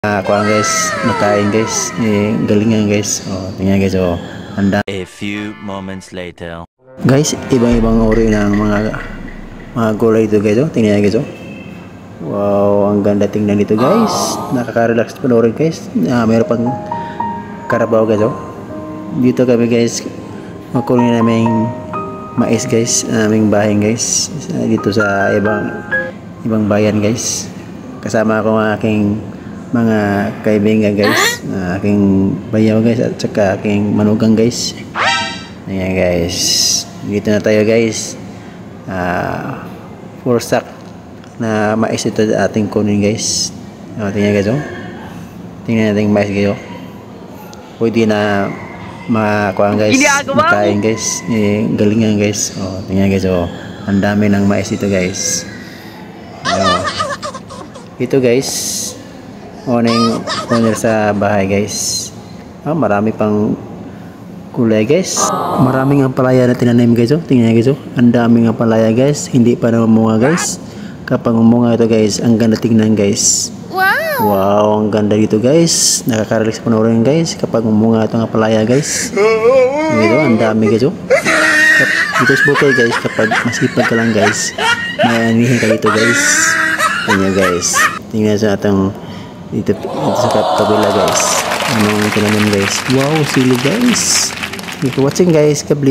Kuha guys, nakain guys, galingan guys. Oh, tingnan guys, oh. Handa. A few moments later. Guys, ibang-ibang uri ng mga gulay ito guys, oh. Tingnan guys, oh. Wow, ang ganda tingnan dito guys. Nakaka-relax panoorin guys. Mayroon pang karabaw guys, oh. Dito kami guys, makunin namin mais guys, aming bahay guys. Dito sa ibang bayan guys. Kasama ko ang aking mga kaibigan guys, aking bayaw guys at saka aking manugang guys. Ayan guys, dito na tayo guys. Full sack na mais ito ating kunin guys. Tingnan guys, oh. Tingnan natin mais guys, oh. Pwede na makuha guys, makain guys, galingan guys. Oh, tingnan guys, oh. Ang dami ng mais ito guys. Ito guys, morning corner sa bahay guys. Marami pang kulay guys. Maraming ang palaya na tinanim guys, oh. Tingnan guys, oh. Ang daming ang palaya guys. Hindi pa namunga guys. Kapag umunga ito guys, ang ganda tingnan guys. Wow, ang ganda dito guys. Nakaka-relax panoorin guys kapag umunga ito ng palaya guys. Ito, ang dami guys, oh. Dito sa bukid guys, kapag masipag ka lang guys, may anihin ka dito guys. Tingnan guys. Tingnan sa atong dito sa kabila guys. Anong tinanim guys? Wow, sili guys. Thank you for watching guys. God bless.